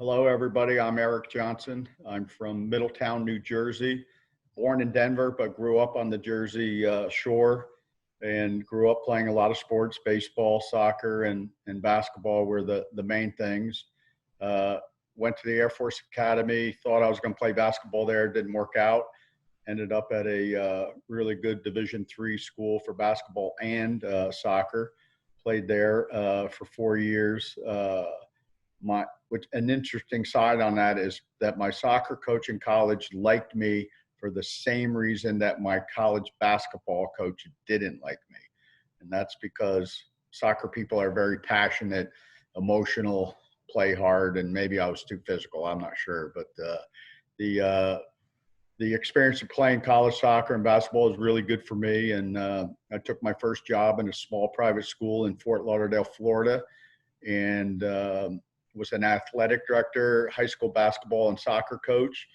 Hello, everybody. I'm Eric Johnson. I'm from Middletown, New Jersey. Born in Denver, but grew up on the Jersey shore and grew up playing a lot of sports. Baseball, soccer, and basketball were the main things. Uh, Went to the Air Force Academy, thought I was going to play basketball there. Didn't work out. Ended up at a really good Division III school for basketball and soccer. Played there for 4 years. An interesting side on that is that my soccer coach in college liked me for the same reason that my college basketball coach didn't like me. And that's because soccer people are very passionate, emotional, play hard, and maybe I was too physical. I'm not sure. But the experience of playing college soccer and basketball is really good for me. And I took my first job in a small private school in Fort Lauderdale, Florida, and was an athletic director, high school basketball and soccer coach.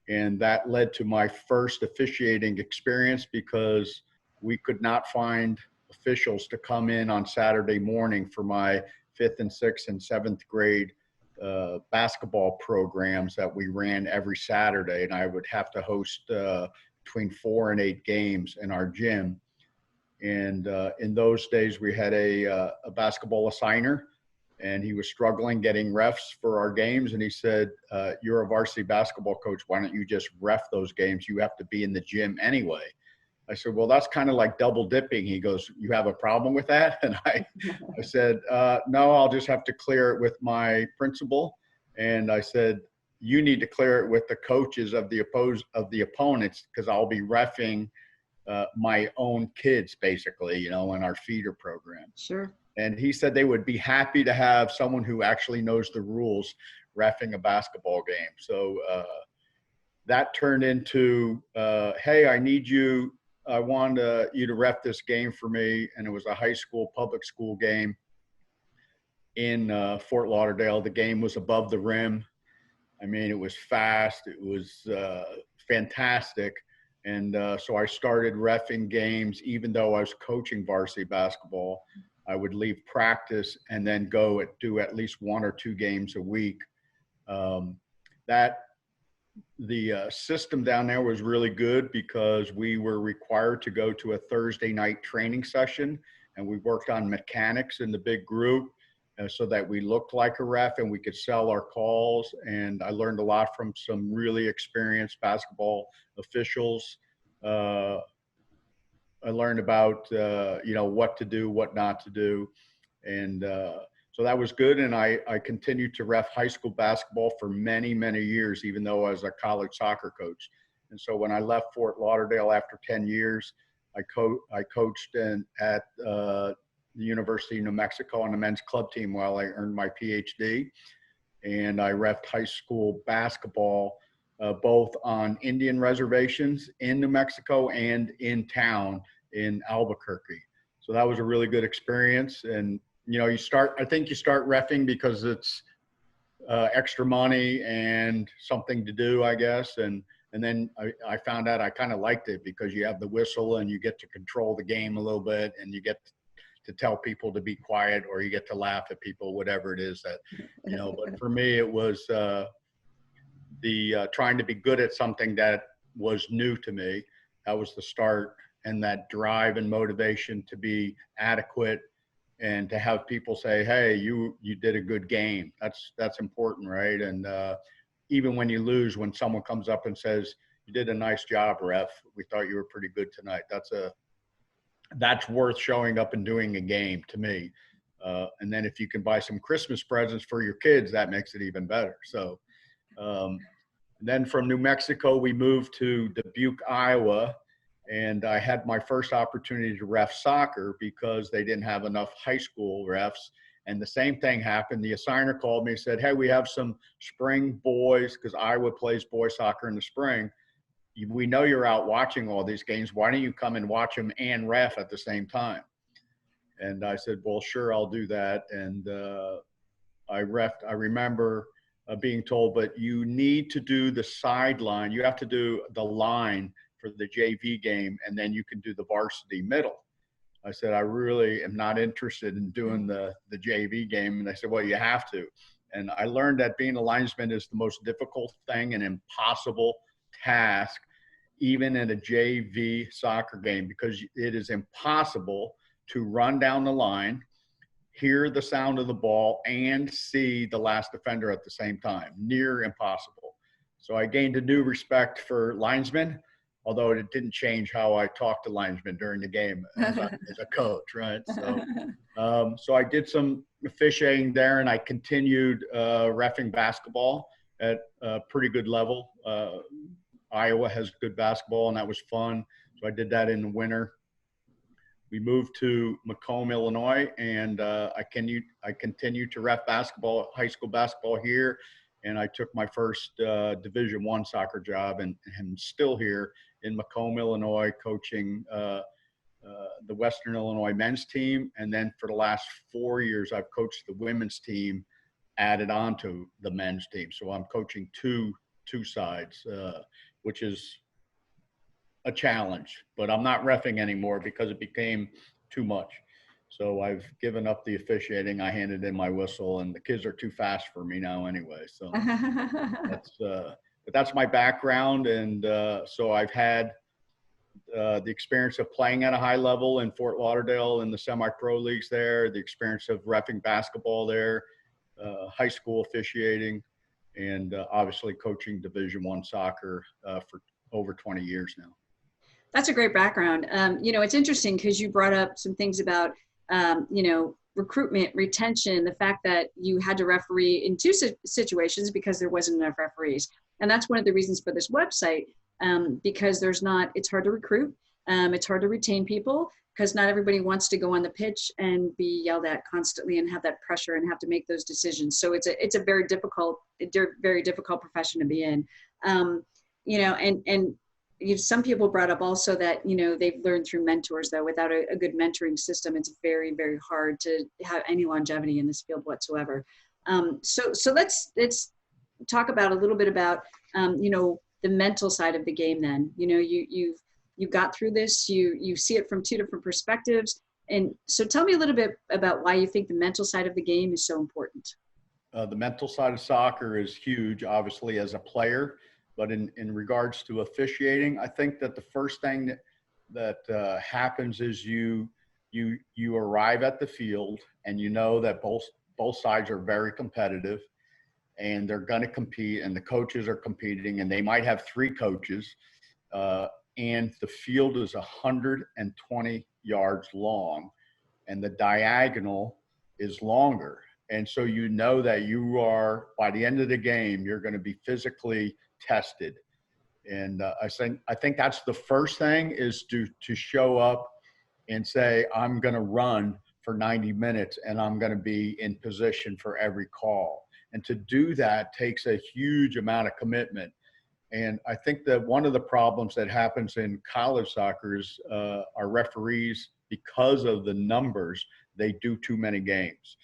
And that led to my first officiating experience because we could not find officials to come in on Saturday morning for my 5th and 6th and 7th grade basketball programs that we ran every Saturday. And I would have to host between 4 and 8 games in our gym. And in those days, we had a basketball assigner, and he was struggling getting refs for our games. And he said, you're a varsity basketball coach. Why don't you just ref those games? You have to be in the gym anyway. I said, well, that's kind of like double dipping. He goes, you have a problem with that? And I said, no, I'll just have to clear it with my principal. And I said, you need to clear it with the coaches of the opponents, because I'll be reffing my own kids, basically, in our feeder program. Sure. And he said they would be happy to have someone who actually knows the rules reffing a basketball game. So that turned into, hey, I want you to ref this game for me. And it was a high school, public school game in Fort Lauderdale. The game was above the rim. I mean, it was fast. It was fantastic. And so I started reffing games, even though I was coaching varsity basketball. I would leave practice and then go do at least 1 or 2 games a week. The system down there was really good because we were required to go to a Thursday night training session, and we worked on mechanics in the big group so that we looked like a ref and we could sell our calls. And I learned a lot from some really experienced basketball officials. I learned about, what to do, what not to do. And so that was good. And I continued to ref high school basketball for many, many years, even though I was a college soccer coach. And so when I left Fort Lauderdale after 10 years, I coached at the University of New Mexico on the men's club team while I earned my PhD. And I refed high school basketball both on Indian reservations in New Mexico and in town in Albuquerque. So that was a really good experience. And, I think you start reffing because it's extra money and something to do, I guess. And then I found out I kind of liked it because you have the whistle and you get to control the game a little bit, and you get to tell people to be quiet, or you get to laugh at people, whatever it is that, but for me, it was, trying to be good at something that was new to me. That was the start, and that drive and motivation to be adequate and to have people say, hey, you did a good game. That's important, right? And even when you lose, when someone comes up and says, you did a nice job, ref, we thought you were pretty good tonight. That's worth showing up and doing a game to me. And then if you can buy some Christmas presents for your kids, that makes it even better. So then from New Mexico, we moved to Dubuque, Iowa, and I had my first opportunity to ref soccer because they didn't have enough high school refs. And the same thing happened. The assigner called me and said, hey, we have some spring boys, because Iowa plays boys soccer in the spring. We know you're out watching all these games. Why don't you come and watch them and ref at the same time? And I said, well, sure, I'll do that. And I remember being told, but you need to do the sideline. You have to do the line for the JV game, and then you can do the varsity middle. I said, I really am not interested in doing the JV game. And they said, well, you have to. And I learned that being a linesman is the most difficult thing and impossible task, even in a JV soccer game, because it is impossible to run down the line, hear the sound of the ball, and see the last defender at the same time. Near impossible. So I gained a new respect for linesmen, although it didn't change how I talked to linesmen during the game as a coach, right? So I did some officiating there, and I continued reffing basketball at a pretty good level. Iowa has good basketball, and that was fun. So I did that in the winter. We moved to Macomb, Illinois, and I continued to ref basketball, high school basketball here. And I took my first Division I soccer job, and am still here in Macomb, Illinois, coaching the Western Illinois men's team. And then for the last 4 years, I've coached the women's team added on to the men's team. So I'm coaching two sides, which is a challenge, but I'm not reffing anymore because it became too much. So I've given up the officiating. I handed in my whistle, and the kids are too fast for me now anyway. So but that's my background. And so I've had the experience of playing at a high level in Fort Lauderdale in the semi-pro leagues there, the experience of reffing basketball there, high school officiating, and obviously coaching Division I soccer for over 20 years now. That's a great background. It's interesting because you brought up some things about, recruitment, retention, the fact that you had to referee in two situations because there wasn't enough referees. And that's one of the reasons for this website, because it's hard to recruit. It's hard to retain people because not everybody wants to go on the pitch and be yelled at constantly and have that pressure and have to make those decisions. So it's a very difficult profession to be in. Some people brought up also that, they've learned through mentors, though. Without a good mentoring system, it's very, very hard to have any longevity in this field whatsoever. So let's talk about a little bit about, the mental side of the game then. You got through this, you see it from two different perspectives. And so tell me a little bit about why you think the mental side of the game is so important. The mental side of soccer is huge, obviously, as a player. But in regards to officiating, I think that the first thing that happens is you arrive at the field, and you know that both sides are very competitive, and they're going to compete, and the coaches are competing, and they might have three coaches, and the field is 120 yards long, and the diagonal is longer. And so you know that you are, by the end of the game, you're going to be physically tested. And I think that's the first thing, is to show up and say, I'm going to run for 90 minutes and I'm going to be in position for every call. And to do that takes a huge amount of commitment. And I think that one of the problems that happens in college soccer is our referees, because of the numbers, they do too many games.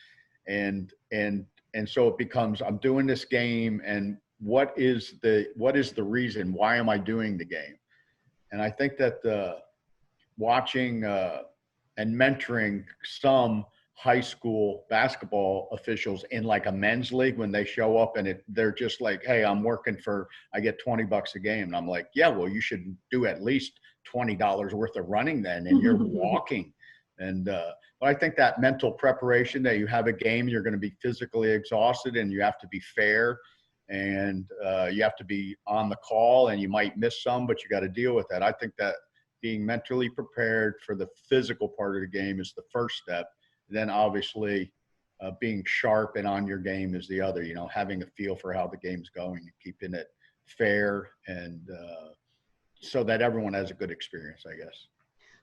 And so it becomes, I'm doing this game, and what is the reason? Why am I doing the game? And I think that watching and mentoring some high school basketball officials in like a men's league, when they show up and they're just like, hey, I get $20 a game. And I'm like, yeah, well, you should do at least $20 worth of running then, and you're walking. And but I think that mental preparation, that you have a game, you're going to be physically exhausted, and you have to be fair, and you have to be on the call, and you might miss some, but you got to deal with that. I think that being mentally prepared for the physical part of the game is the first step. Then obviously being sharp and on your game is the other, having a feel for how the game's going and keeping it fair, and so that everyone has a good experience, I guess.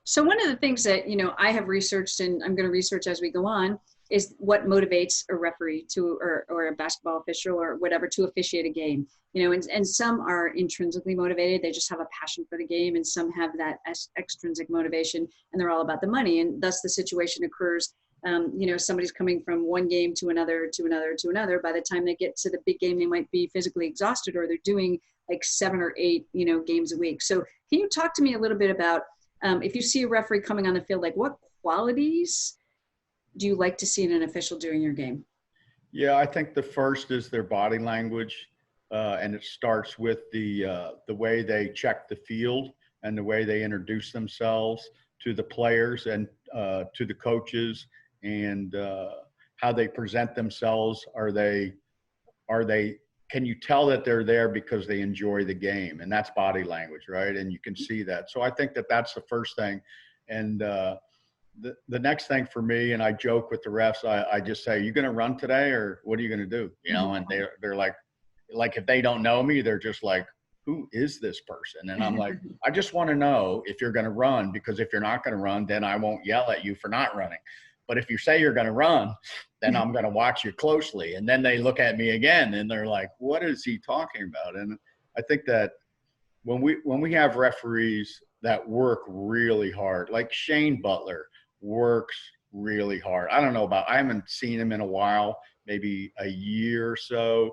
So one of the things that, I have researched, and I'm going to research as we go on, is what motivates a referee to, or a basketball official or whatever, to officiate a game. And some are intrinsically motivated. They just have a passion for the game, and some have that extrinsic motivation, and they're all about the money. And thus the situation occurs, somebody's coming from one game to another, to another, to another. By the time they get to the big game, they might be physically exhausted, or they're doing like 7 or 8, games a week. So can you talk to me a little bit about, if you see a referee coming on the field, like what qualities do you like to see in an official during your game? Yeah, I think the first is their body language, and it starts with the way they check the field and the way they introduce themselves to the players and to the coaches, and how they present themselves. Are they can you tell that they're there because they enjoy the game? And that's body language, right? And you can see that. So I think that that's the first thing. And the next thing for me, and I joke with the refs, I just say, you going to run today or what are you going to do? You know, and they're like, if they don't know me, they're just like, who is this person? And I'm like, I just want to know if you're going to run, because if you're not going to run, then I won't yell at you for not running. But if you say you're going to run, then I'm going to watch you closely. And then they look at me again and they're like, what is he talking about? And I think that when we have referees that work really hard, like Shane Butler works really hard. I haven't seen him in a while, maybe a year or so,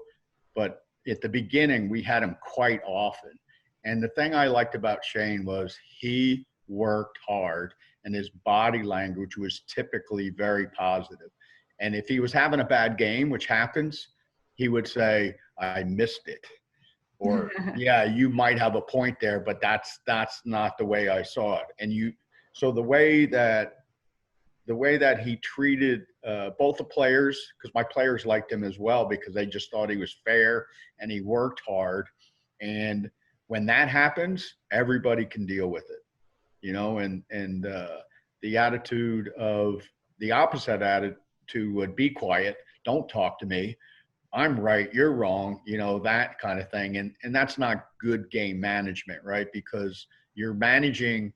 but at the beginning we had him quite often. And the thing I liked about Shane was he worked hard and his body language was typically very positive. And if he was having a bad game, which happens, he would say, I missed it. Or, yeah, you might have a point there, but that's not the way I saw it. So the way that he treated both the players, because my players liked him as well because they just thought he was fair and he worked hard. And when that happens, everybody can deal with it, and the attitude of the opposite attitude would be quiet, don't talk to me, I'm right, you're wrong, that kind of thing. And that's not good game management, right? Because you're managing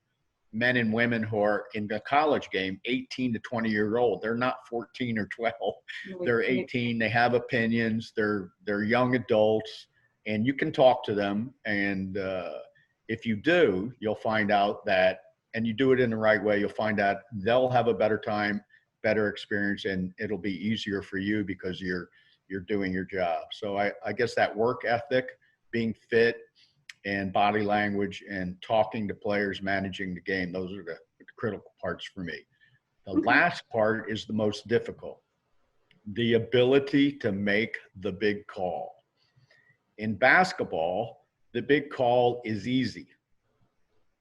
men and women who are in the college game, 18 to 20 years old. They're not 14 or 12. They're 18. They have opinions. They're young adults, and you can talk to them. And if you do, you'll find out that, and you do it in the right way, you'll find out they'll have a better time, better experience, and it'll be easier for you because you're doing your job. So I guess that work ethic, being fit, and body language and talking to players, managing the game, those are the critical parts for me. The last part is the most difficult, the ability to make the big call. In basketball, the big call is easy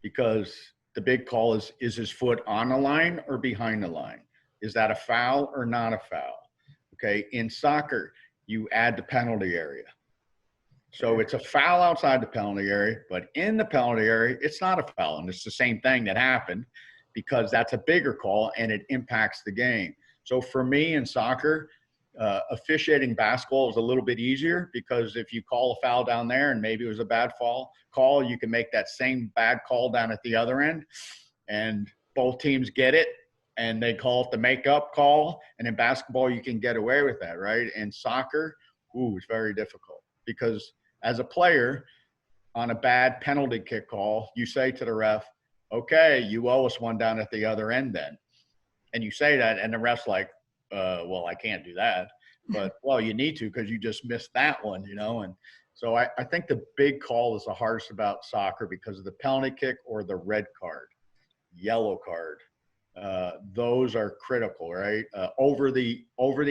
because the big call is his foot on the line or behind the line? Is that a foul or not a foul? Okay, in soccer, you add the penalty area. So it's a foul outside the penalty area, but in the penalty area, it's not a foul. And it's the same thing that happened because that's a bigger call and it impacts the game. So for me in soccer, officiating basketball is a little bit easier because if you call a foul down there and maybe it was a bad call, you can make that same bad call down at the other end and both teams get it and they call it the make-up call. And in basketball, you can get away with that, right? In soccer, it's very difficult because as a player on a bad penalty kick call, you say to the ref, okay, you owe us one down at the other end then. And you say that and the ref's like, well, I can't do that. But, well, you need to because you just missed that one, And so I think the big call is the hardest about soccer because of the penalty kick or the red card, yellow card. Those are critical, right? Over the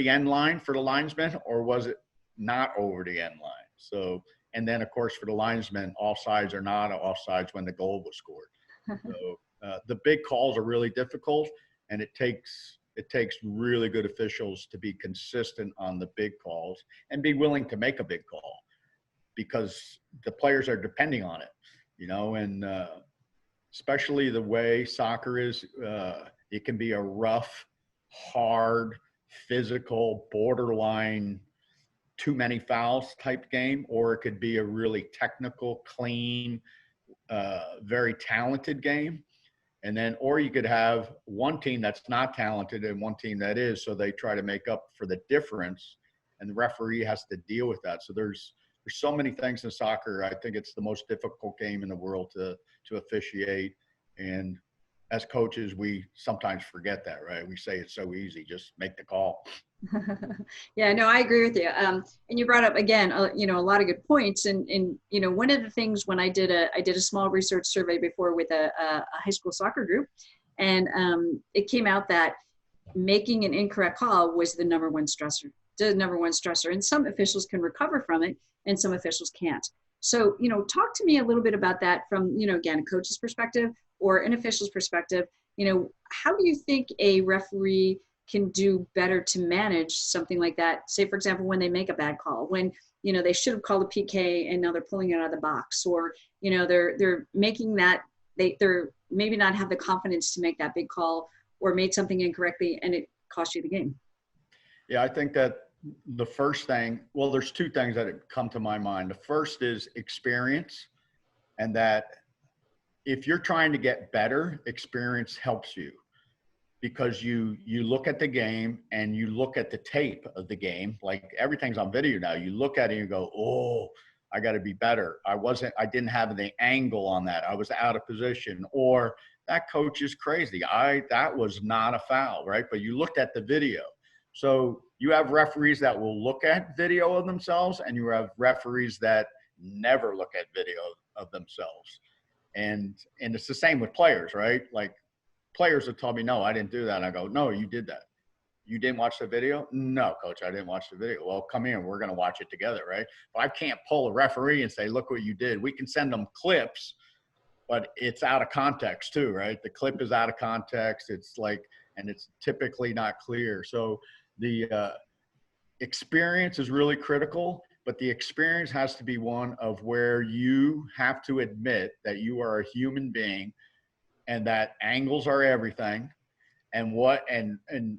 end line for the linesman, or was it not over the end line? So, and then of course for the linesman, offsides or not offsides when the goal was scored. So the big calls are really difficult, and it takes really good officials to be consistent on the big calls and be willing to make a big call because the players are depending on it, and especially the way soccer is, it can be a rough, hard, physical, borderline, too many fouls type game, or it could be a really technical, clean, very talented game. And then, or you could have one team that's not talented and one team that is, so they try to make up for the difference, and the referee has to deal with that. So there's so many things in soccer. I think it's the most difficult game in the world to officiate. And as coaches, we sometimes forget that, right? We say it's so easy, just make the call. Yeah, no, I agree with you. And you brought up again, a lot of good points. And one of the things when I did a small research survey before with a high school soccer group, and it came out that making an incorrect call was the number one stressor. the number one stressor. And some officials can recover from it and some officials can't. So, talk to me a little bit about that from, again, a coach's perspective or an official's perspective. How do you think a referee can do better to manage something like that? Say, for example, when they make a bad call, when, they should have called a PK and now they're pulling it out of the box, or, they're making that, they're maybe not have the confidence to make that big call, or made something incorrectly and it cost you the game. Yeah, I think that the first thing, well, there's two things that come to my mind. The first is experience, and that if you're trying to get better, experience helps you, because you look at the game and you look at the tape of the game. Like, everything's on video now. You look at it and you go, oh, I got to be better. I didn't have the angle on that. I was out of position, or that coach is crazy. That was not a foul, right? But you looked at the video. So you have referees that will look at video of themselves, and you have referees that never look at video of themselves. And it's the same with players, right? Like, players have told me, no, I didn't do that. And I go, no, you did that. You didn't watch the video? No, coach, I didn't watch the video. Well, come here, we're going to watch it together, right? But I can't pull a referee and say, look what you did. We can send them clips, but it's out of context too, right? The clip is out of context. It's like, and it's typically not clear. So the experience is really critical, but the experience has to be one of where you have to admit that you are a human being, and that angles are everything. And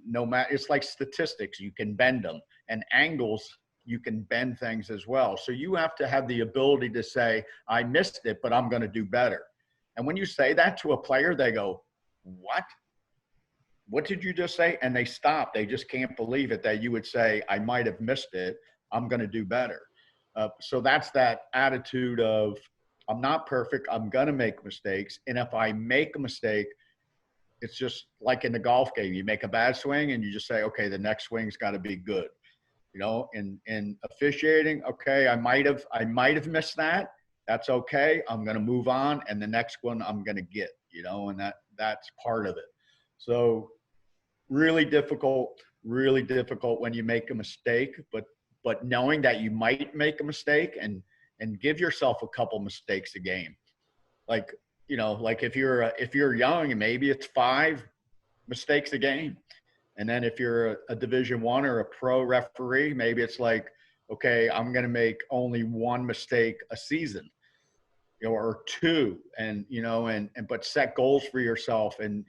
no matter, it's like statistics, you can bend them, and angles, you can bend things as well. So you have to have the ability to say, I missed it, but I'm going to do better. And when you say that to a player, they go, what did you just say? And they stop. They just can't believe it that you would say, I might have missed it. I'm going to do better. So that's that attitude of, I'm not perfect. I'm going to make mistakes. And if I make a mistake, it's just like in the golf game. You make a bad swing and you just say, okay, the next swing's got to be good. In officiating, okay, I might have missed that. That's okay. I'm going to move on. And the next one I'm going to get, and that's part of it. So really difficult when you make a mistake, but knowing that you might make a mistake, and give yourself a couple mistakes a game. Like if you're young, maybe it's 5 mistakes a game. And then if you're a Division I or a pro referee, maybe it's like, okay, I'm going to make only 1 mistake a season, or 2, but set goals for yourself. And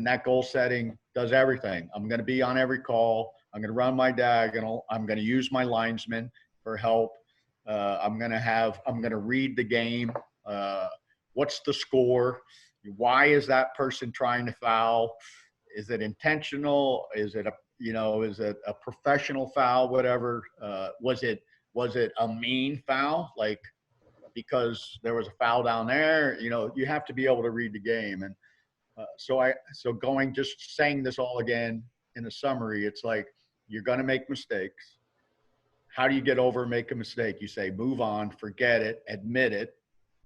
that goal setting does everything. I'm going to be on every call. I'm going to run my diagonal. I'm going to use my linesman for help. I'm going to read the game. What's the score? Why is that person trying to foul? Is it intentional? Is it a professional foul? Whatever. Was it a mean foul? Like, because there was a foul down there, you have to be able to read the game. And just saying this all again in a summary, it's like, you're going to make mistakes. How do you get over and make a mistake? You say, move on, forget it, admit it,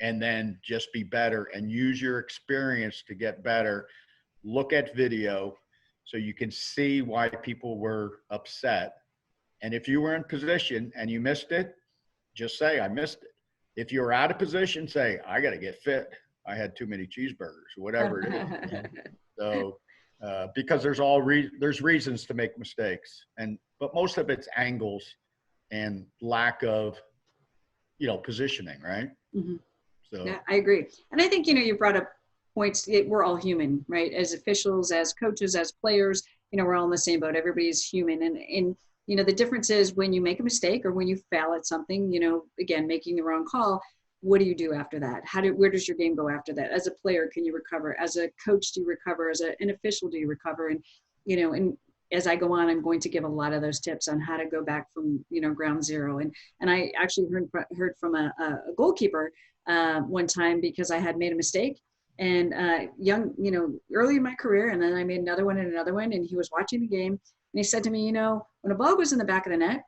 and then just be better and use your experience to get better. Look at video so you can see why people were upset. And if you were in position and you missed it, just say, I missed it. If you're out of position, say, I got to get fit. I had too many cheeseburgers, whatever it is. So, because there's reasons to make mistakes, but most of it's angles and lack of, positioning, right? Mm-hmm. So yeah, I agree. And I think, you brought up points. We're all human, right? As officials, as coaches, as players, we're all in the same boat. Everybody's human. And the difference is when you make a mistake or when you fail at something, again, making the wrong call, what do you do after that? Where does your game go after that? As a player, can you recover? As a coach, do you recover? As an official, do you recover? And, and as I go on, I'm going to give a lot of those tips on how to go back from, ground zero. And I actually heard from a goalkeeper one time, because I had made a mistake and early in my career. And then I made another one. And he was watching the game and he said to me, when a ball goes in the back of the net,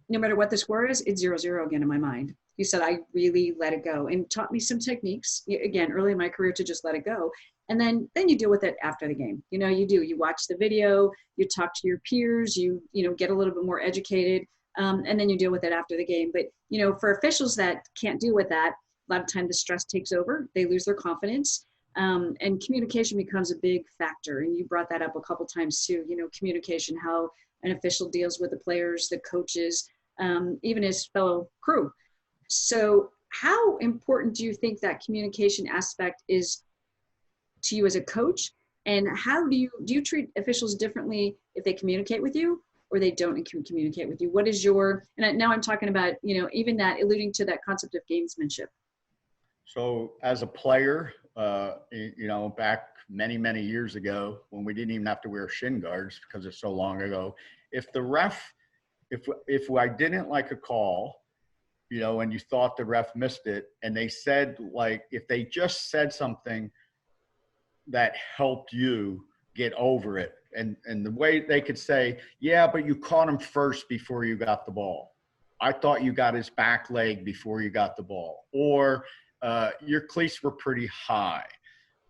no matter what the score is, it's 0-0 again in my mind. He said, I really let it go, and taught me some techniques, again, early in my career, to just let it go. And then you deal with it after the game. You watch the video, you talk to your peers, you get a little bit more educated, and then you deal with it after the game. But, for officials that can't deal with that, a lot of time the stress takes over, they lose their confidence. And communication becomes a big factor. And you brought that up a couple times too, communication, how an official deals with the players, the coaches, even his fellow crew. So how important do you think that communication aspect is to you as a coach? And how do you treat officials differently if they communicate with you or they don't communicate with you? What is and now I'm talking about, even that, alluding to that concept of gamesmanship. So as a player, back many, many years ago, when we didn't even have to wear shin guards because it's so long ago, if I didn't like a call, and you thought the ref missed it, and they said, like, if they just said something that helped you get over it, and the way they could say, yeah, but you caught him first before you got the ball. I thought you got his back leg before you got the ball. Or your cleats were pretty high.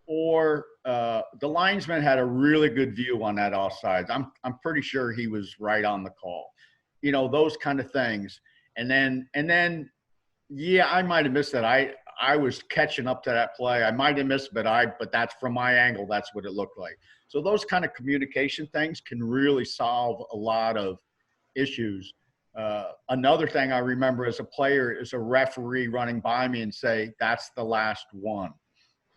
Or the linesman had a really good view on that offsides. I'm pretty sure he was right on the call. Those kind of things. And then, yeah, I might have missed that. I was catching up to that play. I might have missed, but that's from my angle. That's what it looked like. So those kind of communication things can really solve a lot of issues. Another thing I remember as a player is a referee running by me and say, that's the last one.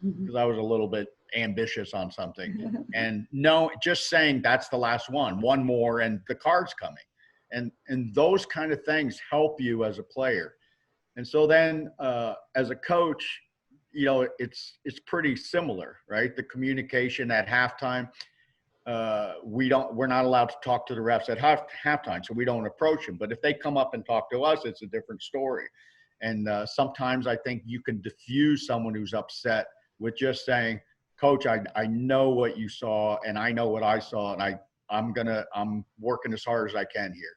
Because I was a little bit ambitious on something. And no, just saying that's the last one more, and the card's coming. And those kind of things help you as a player. And so then as a coach, it's pretty similar, right? The communication at halftime, we're not allowed to talk to the refs at halftime, so we don't approach them. But if they come up and talk to us, it's a different story. And sometimes I think you can diffuse someone who's upset with just saying, Coach, I know what you saw, and I know what I saw, and I'm working as hard as I can here,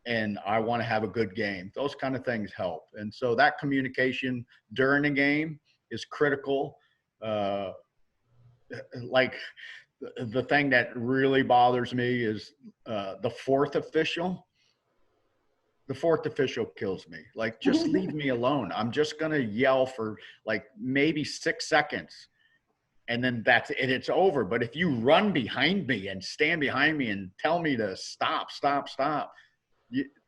and I want to have a good game. Those kind of things help. And so that communication during the game is critical. Like the thing that really bothers me is the fourth official. The fourth official kills me. Like, just leave me alone. I'm just going to yell for like maybe 6 seconds, and then that's it. It's over. But if you run behind me and stand behind me and tell me to stop,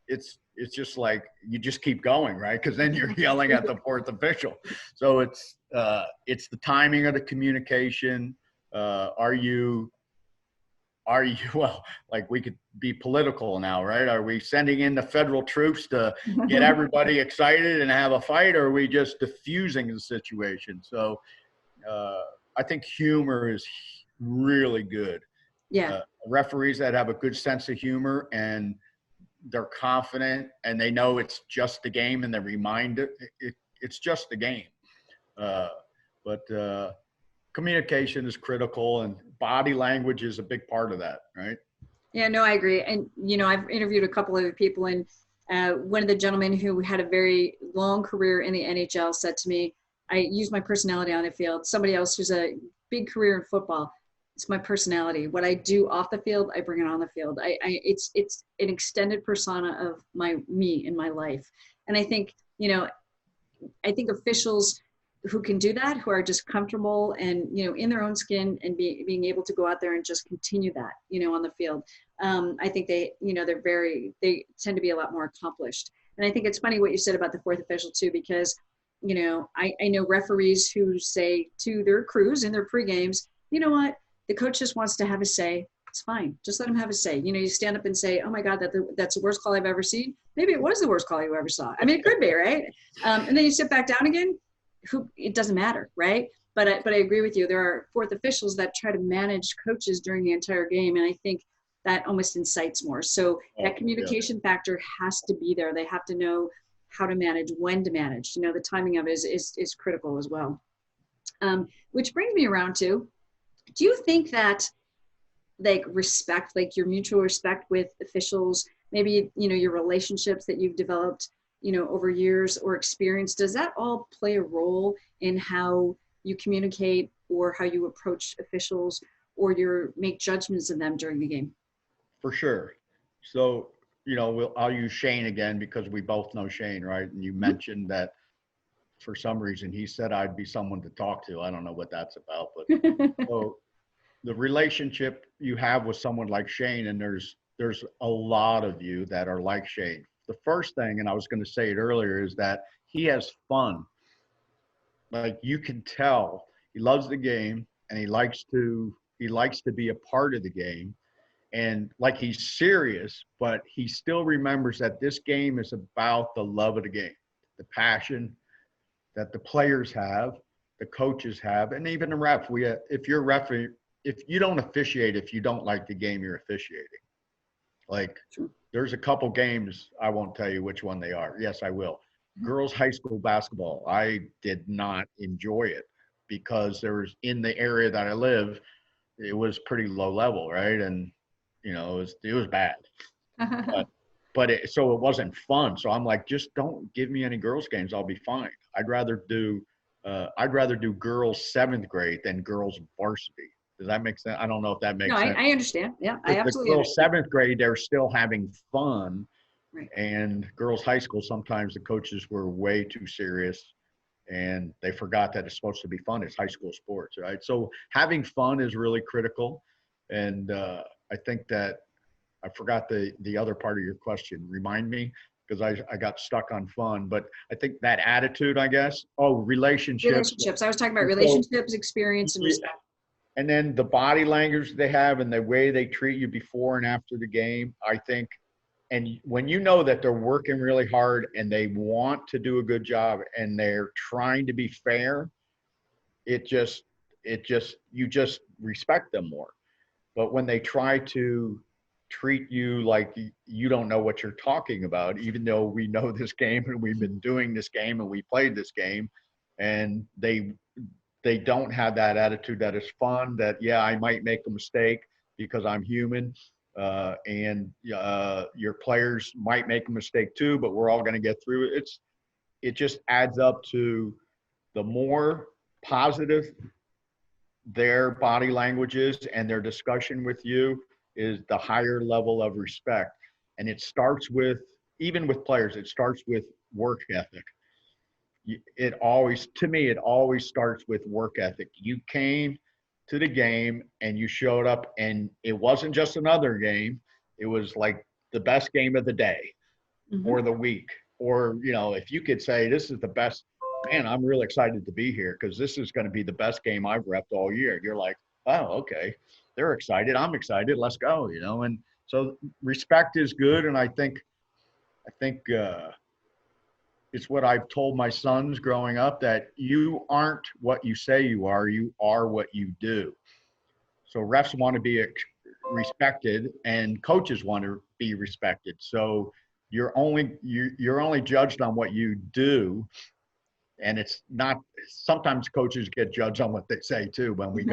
it's just like you just keep going, right? Because then you're yelling at the fourth official. So it's the timing of the communication. Are you well, like, we could be political now, right? Are we sending in the federal troops to get everybody excited and have a fight, or are we just diffusing the situation? So I think humor is really good. Yeah. Referees that have a good sense of humor and they're confident and they know it's just a game, and they're reminded it's just a game. But communication is critical, and body language is a big part of that, right? Yeah, no, I agree. And, I've interviewed a couple of people, and one of the gentlemen who had a very long career in the NHL said to me, I use my personality on the field. Somebody else who's a big career in football, it's my personality. What I do off the field, I bring it on the field. It's an extended persona of me in my life. And I think, officials who can do that, who are just comfortable and, in their own skin, and being able to go out there and just continue that, on the field. I think they tend to be a lot more accomplished. And I think it's funny what you said about the fourth official too, because, I know referees who say to their crews in their pre-games, you know what, the coach just wants to have a say. It's fine. Just let him have a say. You stand up and say, oh my God, that's the worst call I've ever seen. Maybe it was the worst call you ever saw. I mean, it could be, right? And then you sit back down again. It doesn't matter, right? But I agree with you. There are fourth officials that try to manage coaches during the entire game, and I think that almost incites more. So that communication factor has to be there. They have to know how to manage, when to manage. The timing of it is critical as well. Which brings me around to, do you think that like respect, like your mutual respect with officials, maybe, your relationships that you've developed, over years or experience, does that all play a role in how you communicate or how you approach officials or make judgments of them during the game? For sure. So, I'll use Shane again because we both know Shane, right? And you mentioned that for some reason he said I'd be someone to talk to. I don't know what that's about, but so the relationship you have with someone like Shane, and there's a lot of you that are like Shane. The first thing, and I was going to say it earlier, is that he has fun. Like you can tell he loves the game and he likes to be a part of the game. And like he's serious, but he still remembers that this game is about the love of the game, the passion that the players have, the coaches have, and even the ref. If you're a referee, if you don't officiate, if you don't like the game, you're officiating. Like there's a couple games, I won't tell you which one they are. Yes, I will. Girls high school basketball, I did not enjoy it because there was, in the area that I live, it was pretty low level, right? And it was bad. But so it wasn't fun. So I'm like, just don't give me any girls games. I'll be fine. I'd rather do girls seventh grade than girls varsity. Does that make sense? I don't know if that No, makes sense. I understand. Yeah, I The absolutely girls understand. seventh grade, they're still having fun. Right. And girls high school, sometimes the coaches were way too serious and they forgot that it's supposed to be fun. It's high school sports, right? So having fun is really critical. And I think that I forgot the other part of your question. Remind me, because I got stuck on fun. But I think that attitude, I guess. Oh, relationships. Relationships. I was talking about And so, relationships, experience, and respect. and then the body language they have and the way they treat you before and after the game, I think. And when you know that they're working really hard and they want to do a good job and they're trying to be fair, you just respect them more. But when they try to treat you like you don't know what you're talking about, even though we know this game and we've been doing this game and we played this game, and they don't have that attitude that is fun, that, yeah, I might make a mistake because I'm human. And your players might make a mistake too, but we're all going to get through it. It just adds up to the more positive their body languages and their discussion with you is, the higher level of respect. And it starts with, even with players, it starts with work ethic. To me, it always starts with work ethic. You came to the game and you showed up, and it wasn't just another game. It was like the best game of the day or the week. Or, if you could say, this is the best, man, I'm really excited to be here because this is going to be the best game I've repped all year. You're like, oh, okay. They're excited. I'm excited. Let's go, And so respect is good. And I think it's what I've told my sons growing up, that you aren't what you say you are what you do. So refs want to be respected and coaches want to be respected. So you're only judged on what you do. And it's not, sometimes coaches get judged on what they say too when we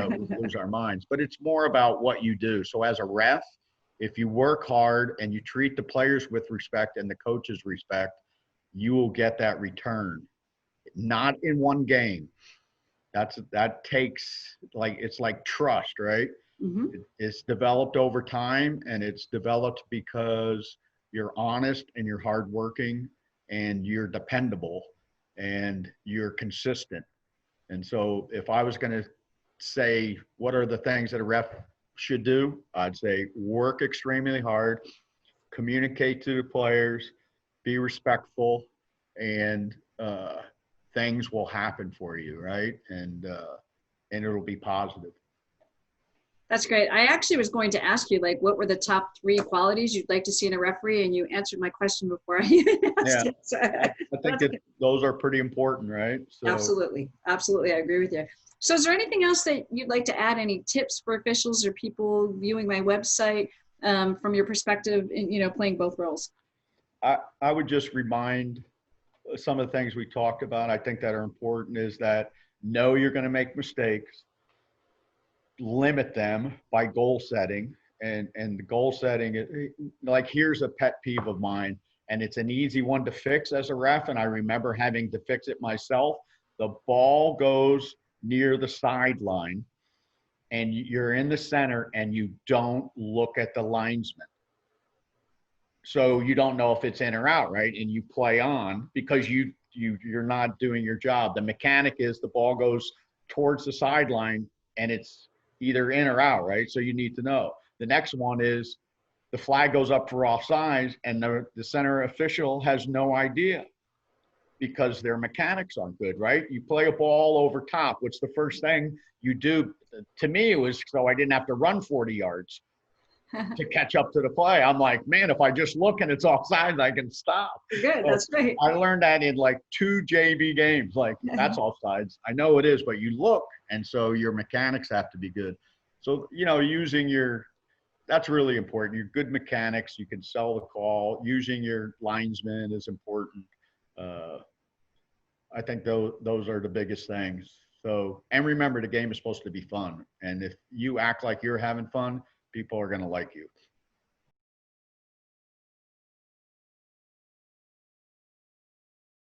lose our minds, but it's more about what you do. So as a ref, if you work hard and you treat the players with respect and the coaches respect, you will get that return. Not in one game. That takes, it's like trust, right? It's developed over time, and it's developed because you're honest and you're hardworking and you're dependable and you're consistent. And so if I was going to say, what are the things that a ref should do? I'd say work extremely hard, communicate to the players, be respectful, and things will happen for you, right? And it'll be positive. That's great. I actually was going to ask you, what were the top 3 qualities you'd like to see in a referee, and you answered my question before I even asked it. So, I think that those are pretty important, right? So, absolutely, I agree with you. So, is there anything else that you'd like to add? Any tips for officials or people viewing my website from your perspective in playing both roles? I would just remind some of the things we talked about. I think that are important is that know you're going to make mistakes. Limit them by goal setting and the goal setting, like here's a pet peeve of mine, and it's an easy one to fix as a ref, and I remember having to fix it myself. The ball goes near the sideline, and you're in the center, and you don't look at the linesman. So you don't know if it's in or out, right? And you play on because you're not doing your job. The mechanic is the ball goes towards the sideline and it's either in or out, right? So you need to know. The next one is the flag goes up for offsides and the center official has no idea because their mechanics aren't good, right? You play a ball over top. What's the first thing you do? To me, it was so I didn't have to run 40 yards to catch up to the play. I'm like, man, if I just look and it's offside, I can stop. Good, So that's great. I learned that in like 2 JV games. Like, that's offsides. I know it is, but you look, and so your mechanics have to be good. So, using that's really important. Your good mechanics, you can sell the call. Using your linesman is important. Uh, I think those are the biggest things. So, and remember, the game is supposed to be fun. And if you act like you're having fun, people are going to like you.